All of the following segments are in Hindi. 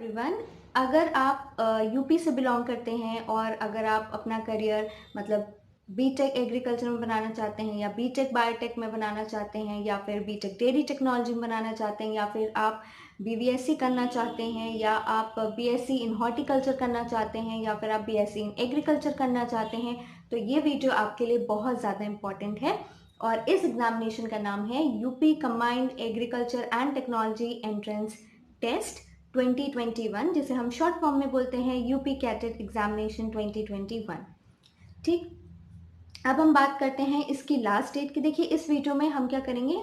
एवरीवन। अगर आप यूपी से बिलोंग करते हैं और अगर आप अपना करियर मतलब बीटेक एग्रीकल्चर में बनाना चाहते हैं या बीटेक बायोटेक में बनाना चाहते हैं या फिर बीटेक डेयरी टेक्नोलॉजी में बनाना चाहते हैं या फिर आप बीवीएससी करना चाहते हैं या आप बीएससी इन हॉर्टिकल्चर करना चाहते हैं या फिर आप बीएससी इन एग्रीकल्चर करना चाहते हैं, तो ये वीडियो आपके लिए बहुत ज़्यादा इम्पॉर्टेंट है। और इस एग्जामिनेशन का नाम है UP combined agriculture and technology entrance test 2021, जिसे हम शॉर्ट फॉर्म में बोलते हैं यूपी कैटेट एग्जामिनेशन 2021। ठीक, अब हम बात करते हैं इसकी लास्ट डेट की। देखिए इस वीडियो में हम क्या करेंगे,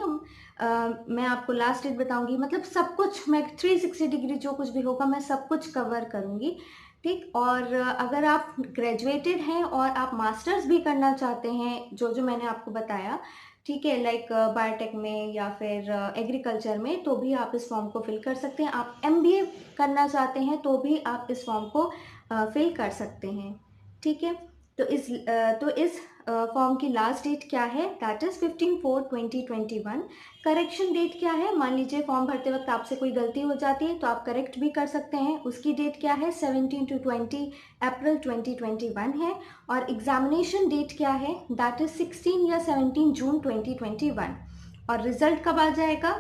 मैं आपको लास्ट डेट बताऊंगी, मतलब सब कुछ मैं 360 डिग्री जो कुछ भी होगा मैं सब कुछ कवर करूंगी। ठीक, और अगर आप ग्रेजुएटेड हैं और आप मास्टर्स भी करना चाहते हैं जो जो मैंने आपको बताया, ठीक है, लाइक बायोटेक में या फिर एग्रीकल्चर में, तो भी आप इस फॉर्म को फिल कर सकते हैं। आप एमबीए करना चाहते हैं तो भी आप इस फॉर्म को फिल कर सकते हैं। ठीक है, तो इस फॉर्म की लास्ट डेट क्या है, दैट इज 15/4/2021। करेक्शन डेट क्या है, मान लीजिए फॉर्म भरते वक्त आपसे कोई गलती हो जाती है तो आप करेक्ट भी कर सकते हैं, उसकी डेट क्या है 17 to 20 अप्रैल 2021 है। और एग्जामिनेशन डेट क्या है, दैट इज 16 या 17 जून 2021। और रिजल्ट कब आ जाएगा,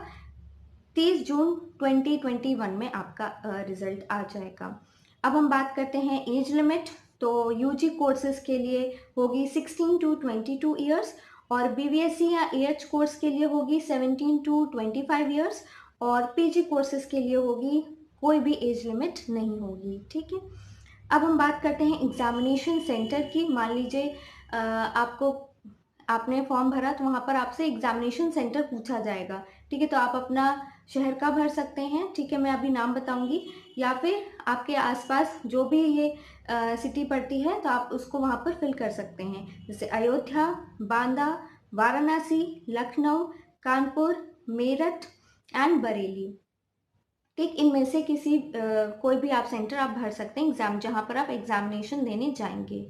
30 जून 2021 में आपका रिजल्ट आ जाएगा। अब हम बात करते हैं एज लिमिट। तो यूजी कोर्सेज के लिए होगी 16 to 22 ईयर्स और बीवीएससी या एएच कोर्स के लिए होगी 17 to 25 ईयर्स और पीजी कोर्सेज के लिए होगी कोई भी एज लिमिट नहीं होगी। ठीक है, अब हम बात करते हैं एग्जामिनेशन सेंटर की। मान लीजिए आपने फॉर्म भरा तो वहाँ पर आपसे एग्जामिनेशन सेंटर पूछा जाएगा। ठीक है, तो आप अपना शहर का भर सकते हैं, ठीक है, मैं अभी नाम बताऊंगी, या फिर आपके आसपास जो भी ये सिटी पड़ती है तो आप उसको वहाँ पर फिल कर सकते हैं, जैसे अयोध्या, बांदा, वाराणसी, लखनऊ, कानपुर, मेरठ एंड बरेली। ठीक, इनमें से किसी कोई भी आप सेंटर आप भर सकते हैं एग्जाम जहाँ पर आप एग्जामिनेशन देने जाएंगे।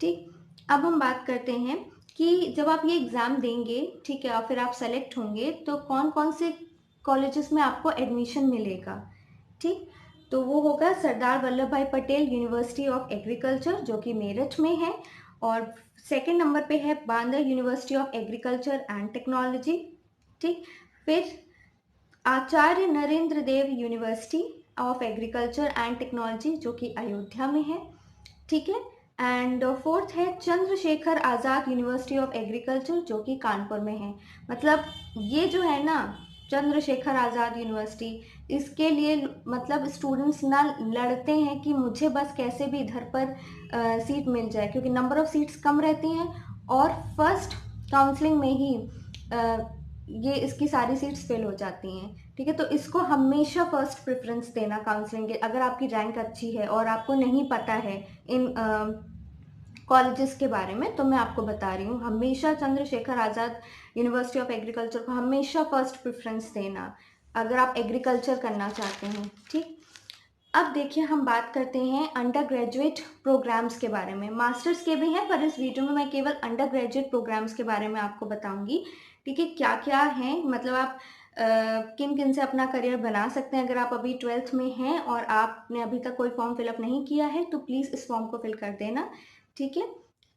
ठीक, अब हम बात करते हैं कि जब आप ये एग्ज़ाम देंगे, ठीक है, और फिर आप सेलेक्ट होंगे तो कौन कौन से कॉलेजेस में आपको एडमिशन मिलेगा। ठीक, तो वो होगा सरदार वल्लभ भाई पटेल यूनिवर्सिटी ऑफ एग्रीकल्चर जो कि मेरठ में है, और सेकंड नंबर पे है Banda University of Agriculture and Technology. ठीक, फिर Acharya Narendra Dev University of Agriculture and Technology जो कि अयोध्या में है। ठीक है, एंड फोर्थ है Chandrashekhar Azad university of agriculture जो कि कानपुर में है। मतलब ये जो है ना चंद्रशेखर आज़ाद यूनिवर्सिटी, इसके लिए मतलब स्टूडेंट्स ना लड़ते हैं कि मुझे बस कैसे भी इधर पर सीट मिल जाए, क्योंकि नंबर ऑफ सीट्स कम रहती हैं और फर्स्ट काउंसलिंग में ही ये इसकी सारी सीट्स फिल हो जाती हैं। ठीक है, तो इसको हमेशा फर्स्ट प्रेफरेंस देना काउंसलिंग के। अगर आपकी रैंक अच्छी है और आपको नहीं पता है इन कॉलेजेस के बारे में, तो मैं आपको बता रही हूँ, हमेशा Chandrashekhar Azad university of agriculture को हमेशा फर्स्ट प्रेफरेंस देना अगर आप एग्रीकल्चर करना चाहते हैं। ठीक, अब देखिए हम बात करते हैं अंडर ग्रेजुएट प्रोग्राम्स के बारे में। मास्टर्स के भी हैं पर इस वीडियो में मैं केवल अंडर ग्रेजुएट प्रोग्राम्स के बारे में आपको बताऊंगी। ठीक है, क्या क्या है, मतलब आप किन किन से अपना करियर बना सकते हैं। अगर आप अभी 12th में हैं और आपने अभी तक कोई फॉर्म फिलअप नहीं किया है तो प्लीज़ इस फॉर्म को फिल कर देना। ठीक है,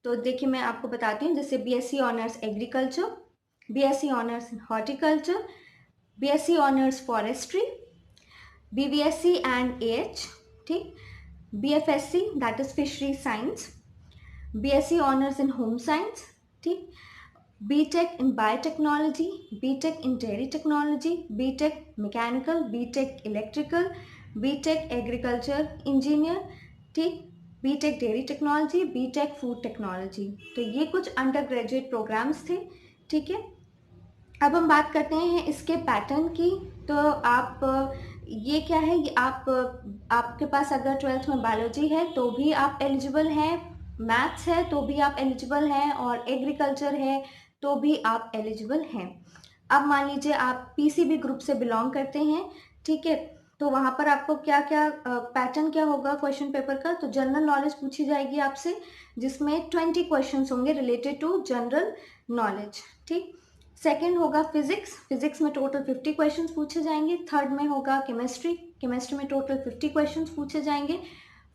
तो देखिए मैं आपको बताती हूँ, जैसे BSc honours agriculture, BSc honours horticulture, BSc honours forestry, BVSC and AH, ठीक, BFSC that is fishery science, BSc honors in home science, ठीक, BTech in biotechnology, BTech in dairy technology, BTech mechanical, BTech electrical, BTech agriculture engineer, ठीक, BTech dairy technology, BTech food technology। तो ये कुछ अंडर ग्रेजुएट प्रोग्राम्स थे। ठीक है, अब हम बात करते हैं इसके पैटर्न की। तो आप ये क्या है, ये आपके पास अगर 12th में बायोलॉजी है तो भी आप एलिजिबल हैं, मैथ्स है तो भी आप एलिजिबल हैं, और एग्रीकल्चर है तो भी आप एलिजिबल हैं। अब मान लीजिए आप पीसीबी ग्रुप से बिलोंग करते हैं, ठीक है, तो वहाँ पर आपको क्या क्या पैटर्न क्या होगा क्वेश्चन पेपर का, तो जनरल नॉलेज पूछी जाएगी आपसे जिसमें 20 क्वेश्चंस होंगे रिलेटेड टू जनरल नॉलेज। ठीक, सेकंड होगा फिजिक्स, फिजिक्स में टोटल 50 क्वेश्चंस पूछे जाएंगे। थर्ड में होगा केमिस्ट्री, केमिस्ट्री में टोटल 50 क्वेश्चंस पूछे जाएंगे।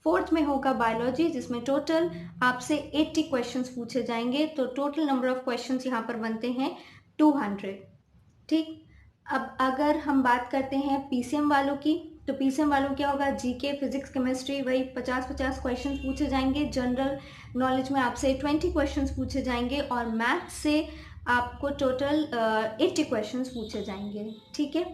फोर्थ में होगा बायोलॉजी, जिसमें टोटल आपसे 80 क्वेश्चंस पूछे जाएंगे। तो टोटल नंबर ऑफ क्वेश्चंस यहाँ पर बनते हैं 200। ठीक, अब अगर हम बात करते हैं पीसीएम वालों की, तो पीसीएम वालों क्या होगा, जीके, फिजिक्स, केमिस्ट्री, वही 50-50 क्वेश्चन पूछे जाएंगे। जनरल नॉलेज में आपसे 20 क्वेश्चन पूछे जाएंगे और मैथ्स से आपको टोटल 80 क्वेश्चन पूछे जाएंगे। ठीक है,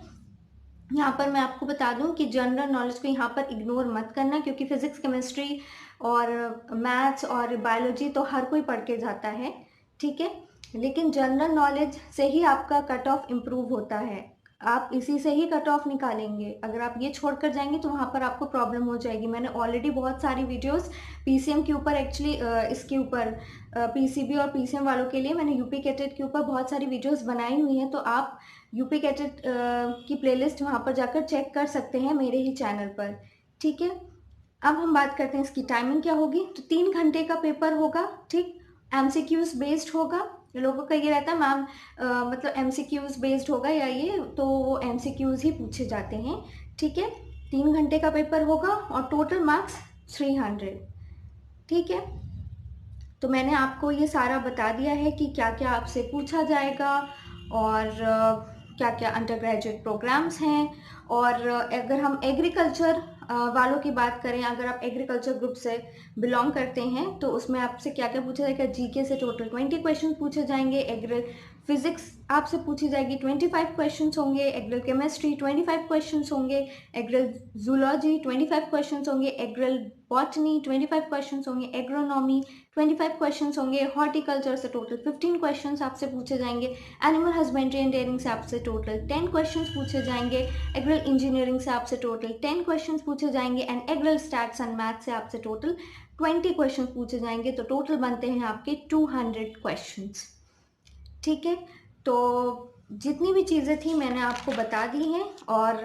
यहाँ पर मैं आपको बता दूं कि जनरल नॉलेज को यहाँ पर इग्नोर मत करना, क्योंकि फिजिक्स, केमिस्ट्री और मैथ्स और बायोलॉजी तो हर कोई पढ़ के जाता है। ठीक है, लेकिन जनरल नॉलेज से ही आपका कट ऑफ इम्प्रूव होता है, आप इसी से ही कट ऑफ निकालेंगे। अगर आप ये छोड़कर जाएंगे तो वहाँ पर आपको प्रॉब्लम हो जाएगी। मैंने ऑलरेडी बहुत सारी वीडियोस पीसीएम के ऊपर, एक्चुअली इसके ऊपर पीसीबी और पीसीएम वालों के लिए मैंने यूपी कैटेट के ऊपर बहुत सारी वीडियोस बनाई हुई हैं, तो आप यूपी कैटेट की प्लेलिस्ट वहाँ पर जाकर चेक कर सकते हैं मेरे ही चैनल पर। ठीक है, अब हम बात करते हैं इसकी टाइमिंग क्या होगी। तो 3 घंटे का पेपर होगा। ठीक, एमसीक्यूज बेस्ड होगा। लोगों का ये रहता है मैम मतलब एमसीक्यूज बेस्ड होगा या ये, तो वो एमसीक्यूज ही पूछे जाते हैं। ठीक है, 3 घंटे का पेपर होगा और टोटल मार्क्स 300। ठीक है, तो मैंने आपको ये सारा बता दिया है कि क्या क्या आपसे पूछा जाएगा और क्या क्या अंडर ग्रेजुएट प्रोग्राम्स हैं। और अगर हम एग्रीकल्चर वालों की बात करें, अगर आप एग्रीकल्चर ग्रुप से बिलोंग करते हैं तो उसमें आपसे क्या क्या पूछा जाएगा, जीके से टोटल 20 क्वेश्चन पूछे जाएंगे। एग्री फिजिक्स आपसे पूछी जाएगी, 25 क्वेश्चंस होंगे। एग्रल केमिस्ट्री 25 क्वेश्चंस होंगे। एग्रल जूलॉजी 25 क्वेश्चंस होंगे। एग्रल बॉटनी 25 क्वेश्चंस होंगे। एग्रोनॉमी 25 क्वेश्चंस होंगे। हॉर्टिकल्चर से टोटल 15 क्वेश्चंस आपसे पूछे जाएंगे। एनिमल हस्बेंड्री एंड डेयरिंग से आपसे टोटल 10 क्वेश्चंस पूछे जाएंगे। एग्रल इंजीनियरिंग से आपसे टोटल 10 क्वेश्चंस पूछे जाएंगे। एंड एग्रल स्टैट्स एंड मैथ से आपसे टोटल 20 क्वेश्चन पूछे जाएंगे। तो टोटल बनते हैं आपके 200 क्वेश्चंस। ठीक है, तो जितनी भी चीज़ें थी मैंने आपको बता दी हैं। और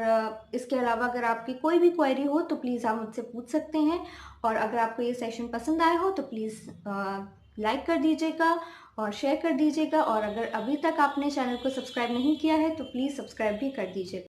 इसके अलावा अगर आपकी कोई भी क्वेरी हो तो प्लीज़ आप मुझसे पूछ सकते हैं। और अगर आपको ये सेशन पसंद आया हो तो प्लीज़ लाइक कर दीजिएगा और शेयर कर दीजिएगा। और अगर अभी तक आपने चैनल को सब्सक्राइब नहीं किया है तो प्लीज़ सब्सक्राइब भी कर दीजिएगा।